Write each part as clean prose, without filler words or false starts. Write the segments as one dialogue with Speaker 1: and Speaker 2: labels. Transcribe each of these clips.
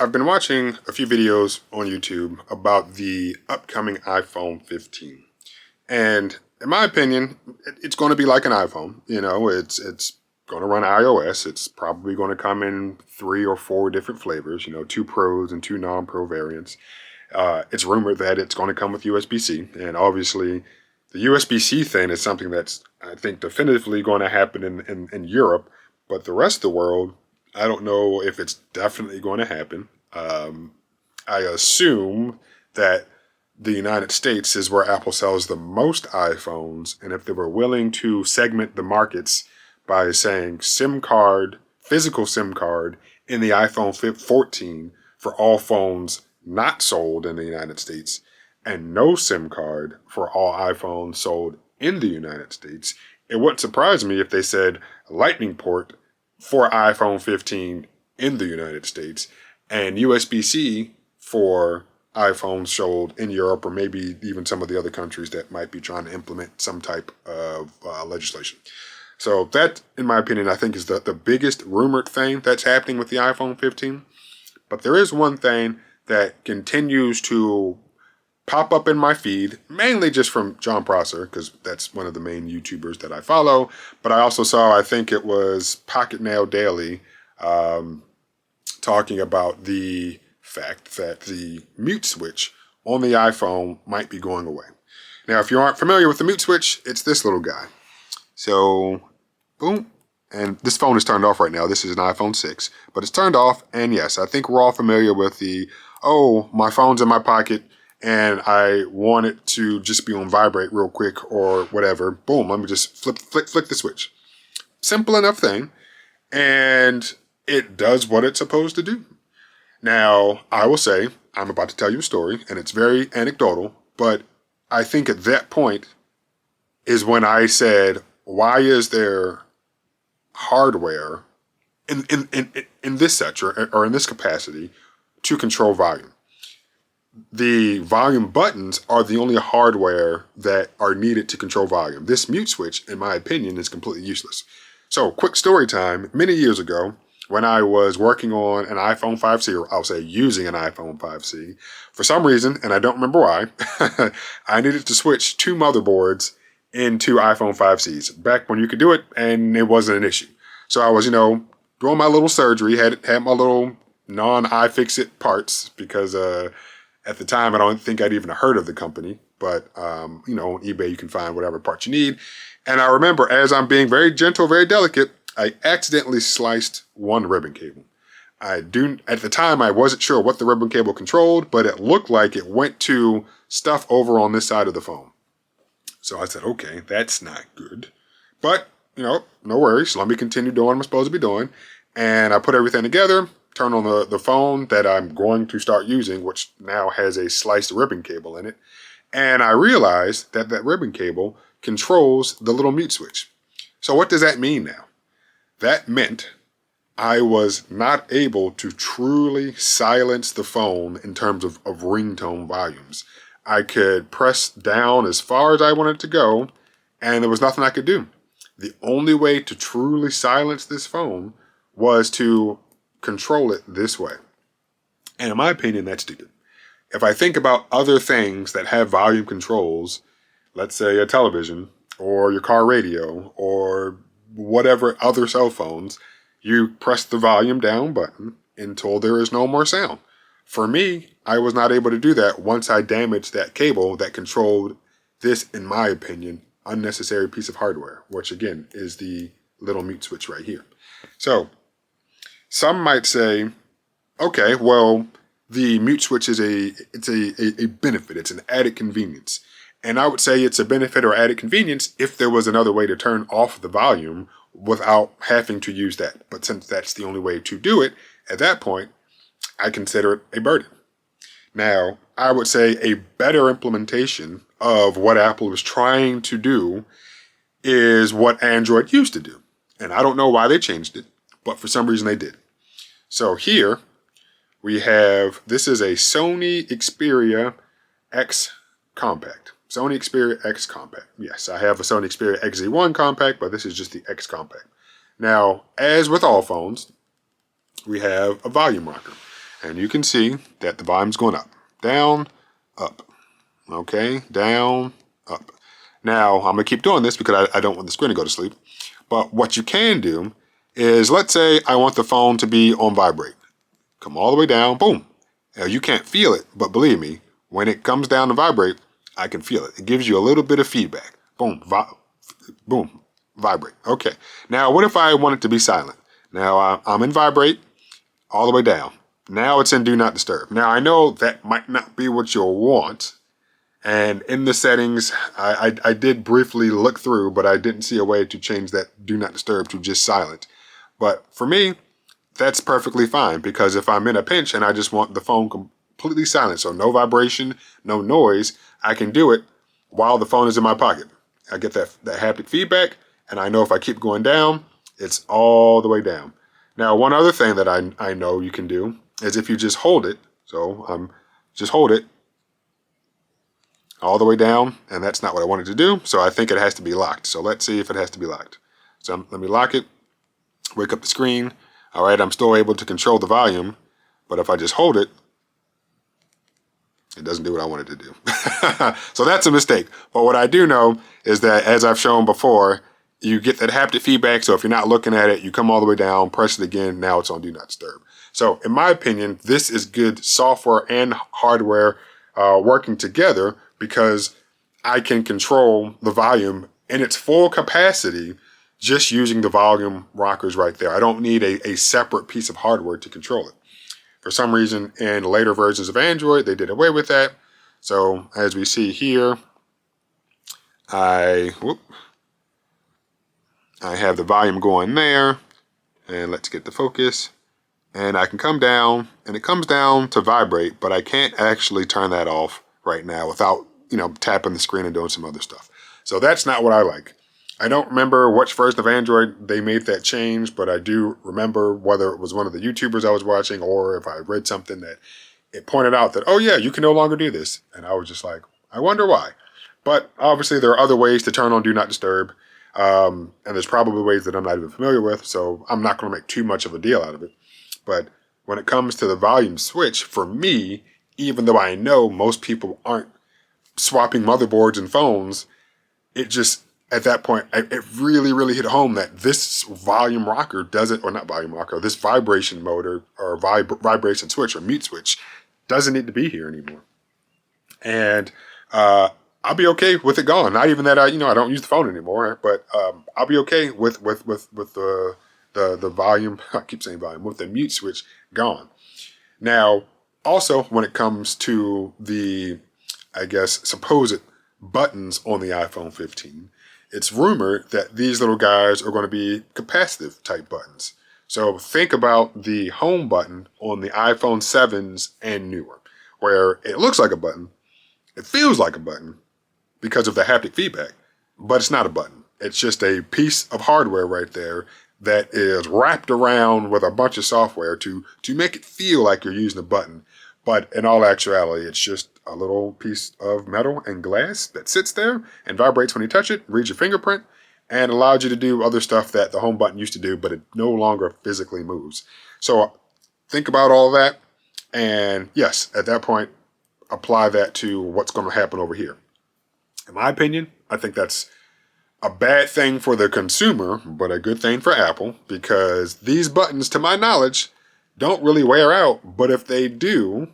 Speaker 1: I've been watching a few videos on YouTube about the upcoming iPhone 15. And in my opinion, it's going to be like an iPhone. You know, it's going to run iOS. It's probably going to come in 3 or 4 different flavors, you know, 2 Pros and 2 non-Pro variants. It's rumored that it's going to come with USB-C. And obviously, the USB-C thing is something that's, I think, definitively going to happen in Europe. But the rest of the world, I don't know if it's definitely going to happen. I assume that the United States is where Apple sells the most iPhones, and if they were willing to segment the markets by saying SIM card, physical SIM card in the iPhone 14 for all phones not sold in the United States, and no SIM card for all iPhones sold in the United States, it wouldn't surprise me if they said Lightning port for iPhone 15 in the United States and USB-C for iPhones sold in Europe or maybe even some of the other countries that might be trying to implement some type of legislation. So that, in my opinion, I think is the biggest rumored thing that's happening with the iPhone 15. But there is one thing that continues to pop up in my feed, mainly just from John Prosser, because that's one of the main YouTubers that I follow. But I also saw, I think it was Pocket Nail Daily, talking about the fact that the mute switch on the iPhone might be going away. Now, if you aren't familiar with the mute switch, it's this little guy. So, boom. And this phone is turned off right now. This is an iPhone 6, but it's turned off. And yes, I think we're all familiar with the, oh, my phone's in my pocket and I want it to just be on vibrate real quick or whatever. Boom, let me just flick the switch. Simple enough thing. And it does what it's supposed to do. Now, I will say, I'm about to tell you a story, and it's very anecdotal, but I think at that point is when I said, why is there hardware in this sector or in this capacity to control volume? The volume buttons are the only hardware that are needed to control volume. This mute switch, in my opinion, is completely useless. So, quick story time. Many years ago, when I was working on an iPhone 5C, or I'll say using an iPhone 5C, for some reason, and I don't remember why, I needed to switch 2 motherboards into iPhone 5Cs, back when you could do it and it wasn't an issue. So I was, doing my little surgery, had my little non-iFixit parts, because at the time I don't think I'd even heard of the company, but on eBay you can find whatever parts you need. And I remember, as I'm being very gentle, very delicate, I accidentally sliced one ribbon cable. At the time, I wasn't sure what the ribbon cable controlled, but it looked like it went to stuff over on this side of the phone. So I said, okay, that's not good. But, no worries. Let me continue doing what I'm supposed to be doing. And I put everything together, turn on the phone that I'm going to start using, which now has a sliced ribbon cable in it. And I realized that ribbon cable controls the little mute switch. So what does that mean now? That meant I was not able to truly silence the phone in terms of ringtone volumes. I could press down as far as I wanted to go, and there was nothing I could do. The only way to truly silence this phone was to control it this way. And in my opinion, that's stupid. If I think about other things that have volume controls, let's say a television or your car radio or whatever other cell phones, you press the volume down button until there is no more sound. For me, I was not able to do that once I damaged that cable that controlled this, in my opinion, unnecessary piece of hardware, which again is the little mute switch right here. So some might say, okay, well, the mute switch is a benefit. It's an added convenience. And I would say it's a benefit or added convenience if there was another way to turn off the volume without having to use that. But since that's the only way to do it, at that point, I consider it a burden. Now, I would say a better implementation of what Apple is trying to do is what Android used to do. And I don't know why they changed it, but for some reason they did. So here we have, this is a Sony Xperia X Compact. Sony Xperia X Compact. Yes, I have a Sony Xperia XZ1 Compact, but this is just the X Compact. Now, as with all phones, we have a volume rocker. And you can see that the volume's going up, down, up. Okay, down, up. Now, I'm going to keep doing this because I don't want the screen to go to sleep. But what you can do is, let's say I want the phone to be on vibrate. Come all the way down, boom. Now, you can't feel it, but believe me, when it comes down to vibrate, I can feel it. It gives you a little bit of feedback. Boom, boom, vibrate. Okay. Now, what if I want it to be silent? Now, I'm in vibrate all the way down. Now it's in do not disturb. Now, I know that might not be what you'll want. And in the settings, I did briefly look through, but I didn't see a way to change that do not disturb to just silent. But for me, that's perfectly fine, because if I'm in a pinch and I just want the phone completely silent, so no vibration, no noise, I can do it while the phone is in my pocket. I get that haptic feedback, and I know if I keep going down, it's all the way down. Now, one other thing that I know you can do is if you just hold it, so just hold it all the way down, and that's not what I wanted to do, so I think it has to be locked. So let's see if it has to be locked. So let me lock it, wake up the screen. All right, I'm still able to control the volume, but if I just hold it, it doesn't do what I want it to do. So that's a mistake. But what I do know is that, as I've shown before, you get that haptic feedback, so if you're not looking at it, you come all the way down, press it again, now it's on do not disturb. So in my opinion, this is good software and hardware working together, because I can control the volume in its full capacity just using the volume rockers right there. I don't need a separate piece of hardware to control it. For some reason, in later versions of Android, they did away with that. So as we see here, I have the volume going there, and let's get the focus. And I can come down, and it comes down to vibrate, but I can't actually turn that off right now without, tapping the screen and doing some other stuff. So that's not what I like. I don't remember which version of Android they made that change, but I do remember whether it was one of the YouTubers I was watching or if I read something that it pointed out that, oh yeah, you can no longer do this. And I was just like, I wonder why. But obviously there are other ways to turn on do not disturb. And there's probably ways that I'm not even familiar with, so I'm not going to make too much of a deal out of it. But when it comes to the volume switch, for me, even though I know most people aren't swapping motherboards and phones, it just, at that point, it really, really hit home that this volume rocker doesn't, or not volume rocker, this vibration motor or vibration switch or mute switch doesn't need to be here anymore. And I'll be okay with it gone. Not even that I don't use the phone anymore, but I'll be okay with the volume. I keep saying volume, with the mute switch gone. Now, also when it comes to the, I guess, supposed buttons on the iPhone 15, it's rumored that these little guys are going to be capacitive type buttons. So think about the home button on the iPhone 7s and newer, where it looks like a button, it feels like a button because of the haptic feedback, but it's not a button. It's just a piece of hardware right there that is wrapped around with a bunch of software to make it feel like you're using a button. But in all actuality, it's just a little piece of metal and glass that sits there and vibrates when you touch it, reads your fingerprint, and allows you to do other stuff that the home button used to do, but it no longer physically moves. So think about all that, and yes, at that point, apply that to what's going to happen over here. In my opinion, I think that's a bad thing for the consumer, but a good thing for Apple, because these buttons, to my knowledge, don't really wear out, but if they do,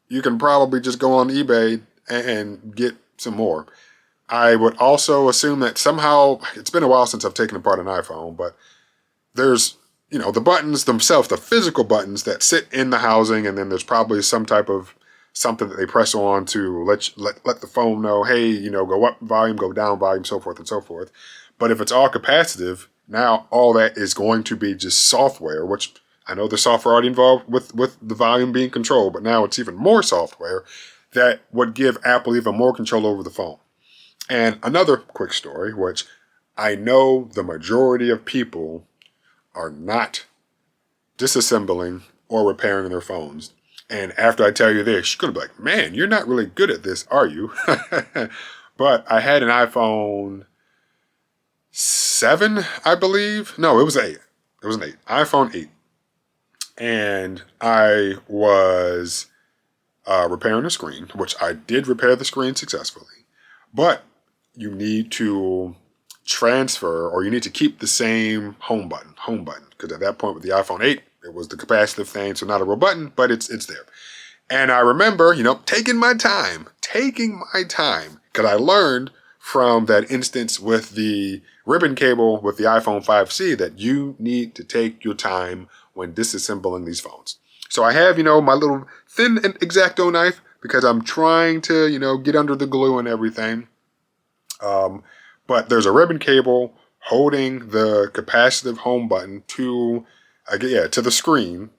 Speaker 1: you can probably just go on eBay and get some more. I would also assume that somehow, it's been a while since I've taken apart an iPhone, but there's, the buttons themselves, the physical buttons that sit in the housing, and then there's probably some type of something that they press on to let the phone know, hey, go up volume, go down volume, so forth and so forth. But if it's all capacitive, now all that is going to be just software, which I know there's software already involved with the volume being controlled, but now it's even more software that would give Apple even more control over the phone. And another quick story, which I know the majority of people are not disassembling or repairing their phones. And after I tell you this, you're going to be like, man, you're not really good at this, are you? But I had an iPhone 7, I believe. No, it was 8. It was an 8. iPhone 8. and I was repairing the screen, which I did repair the screen successfully, but you need to transfer, or you need to keep the same home button, because at that point with the iPhone 8, it was the capacitive thing, so not a real button, but it's there. And I remember, taking my time, because I learned from that instance with the ribbon cable with the iPhone 5C that you need to take your time when disassembling these phones. So I have, my little thin and X-Acto knife because I'm trying to, get under the glue and everything. But there's a ribbon cable holding the capacitive home button to the screen.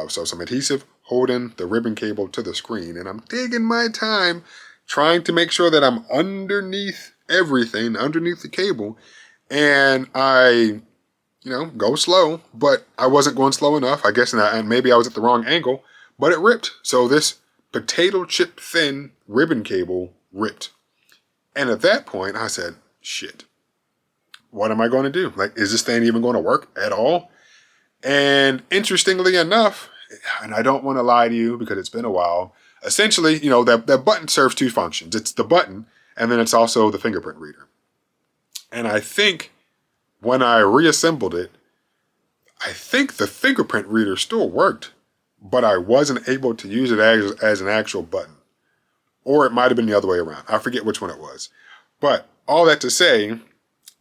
Speaker 1: So some adhesive holding the ribbon cable to the screen. And I'm taking my time trying to make sure that I'm underneath everything, underneath the cable. And I, go slow, but I wasn't going slow enough. I guess, and maybe I was at the wrong angle, but it ripped. So this potato chip thin ribbon cable ripped. And at that point, I said, shit, what am I going to do? Like, is this thing even going to work at all? And interestingly enough, and I don't want to lie to you because it's been a while, essentially, that button serves two functions. It's the button, and then it's also the fingerprint reader. And I think when I reassembled it, I think the fingerprint reader still worked, but I wasn't able to use it as an actual button. Or it might have been the other way around. I forget which one it was. But all that to say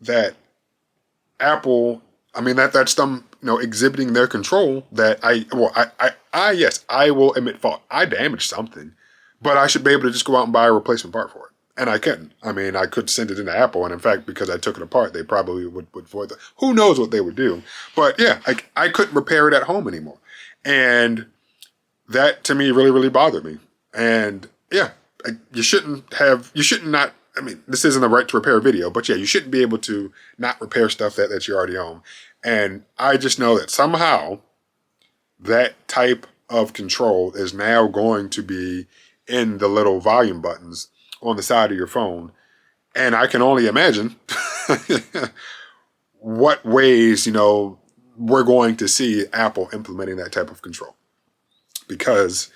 Speaker 1: that Apple, that's them, exhibiting their control that I will admit fault. I damaged something, but I should be able to just go out and buy a replacement part for it. And I couldn't. I could send it into Apple, and in fact, because I took it apart, they probably would void it. Who knows what they would do? But yeah, I couldn't repair it at home anymore. And that to me really, really bothered me. And yeah, you shouldn't not, this isn't a right to repair video, but yeah, you shouldn't be able to not repair stuff that you already own. And I just know that somehow that type of control is now going to be in the little volume buttons on the side of your phone. And I can only imagine what ways, we're going to see Apple implementing that type of control. Because,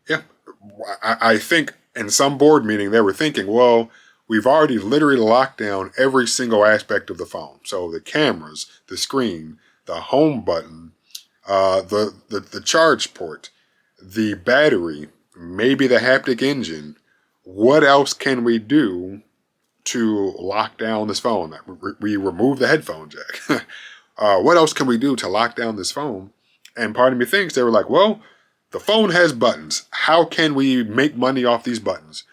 Speaker 1: yeah, I think in some board meeting, they were thinking, well, we've already literally locked down every single aspect of the phone. So the cameras, the screen, the home button, the charge port, the battery, maybe the haptic engine. What else can we do to lock down this phone? We remove the headphone jack. What else can we do to lock down this phone? And part of me thinks they were like, well, the phone has buttons. How can we make money off these buttons?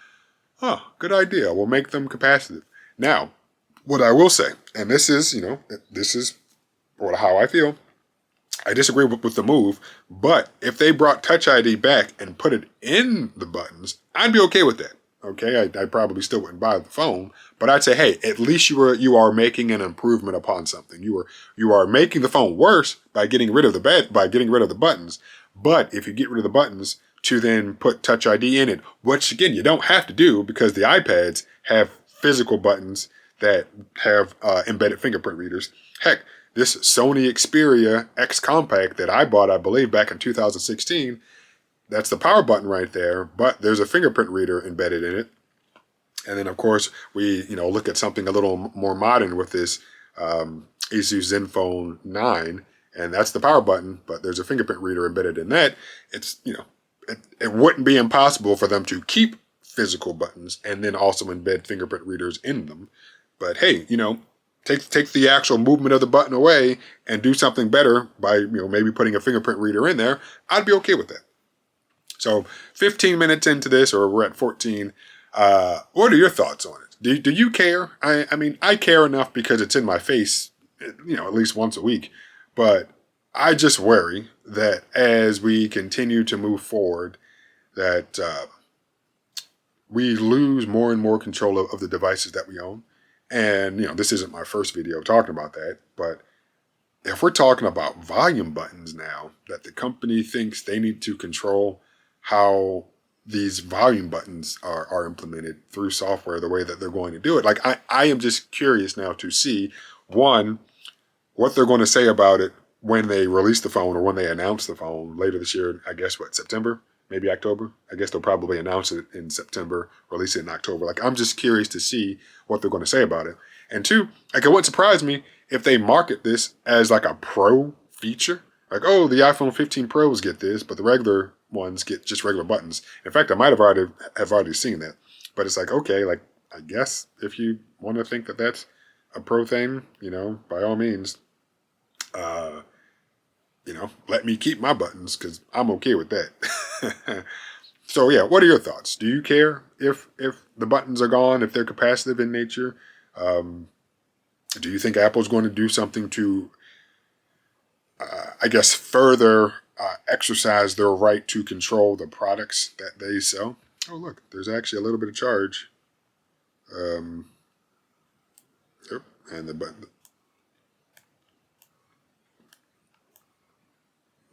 Speaker 1: Good idea. We'll make them capacitive. Now, what I will say, and this is how I feel. I disagree with the move, but if they brought Touch ID back and put it in the buttons, I'd be okay with that. Okay, I probably still wouldn't buy the phone, but I'd say, hey, at least you are making an improvement upon something. You are making the phone worse by getting rid of the buttons. But if you get rid of the buttons to then put Touch ID in it, which again you don't have to do because the iPads have physical buttons that have embedded fingerprint readers. Heck, this Sony Xperia X Compact that I bought, I believe, back in 2016. That's the power button right there, but there's a fingerprint reader embedded in it. And then, of course, we look at something a little more modern with this Asus ZenFone 9, and that's the power button, but there's a fingerprint reader embedded in that. It's, it wouldn't be impossible for them to keep physical buttons and then also embed fingerprint readers in them. But hey, take the actual movement of the button away and do something better by, maybe putting a fingerprint reader in there. I'd be okay with that. So 15 minutes into this, or we're at 14. What are your thoughts on it? Do you care? I care enough because it's in my face, at least once a week. But I just worry that as we continue to move forward, that we lose more and more control of the devices that we own. And, this isn't my first video talking about that, but if we're talking about volume buttons now, that the company thinks they need to control how these volume buttons are implemented through software, the way that they're going to do it. I am just curious now to see, one, what they're going to say about it when they release the phone or when they announce the phone later this year, I guess what, September, maybe October. I guess they'll probably announce it in September, release it in October. Like, I'm just curious to see what they're going to say about it. And two, like, it wouldn't surprise me if they market this as like a pro feature. Like, oh, the iPhone 15 Pros get this, but the regular ones get just regular buttons. In fact, I might have already seen that. But it's like, okay, like, I guess if you want to think that that's a pro thing, by all means, let me keep my buttons because I'm okay with that. So yeah, what are your thoughts? Do you care if the buttons are gone, if they're capacitive in nature? Do you think Apple's going to do something to, I guess, further exercise their right to control the products that they sell? Oh, look, there's actually a little bit of charge. Yep, and the button.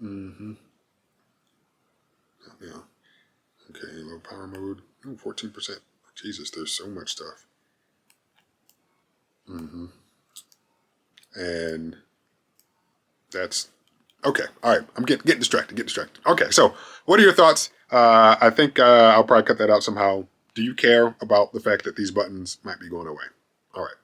Speaker 1: Mm-hmm. Yeah. Okay, low power mode. Oh, 14%. Jesus, there's so much stuff. Mm-hmm. And that's okay. All right, I'm getting distracted. Okay, so what are your thoughts? I think I'll probably cut that out somehow. Do you care about the fact that these buttons might be going away? All right.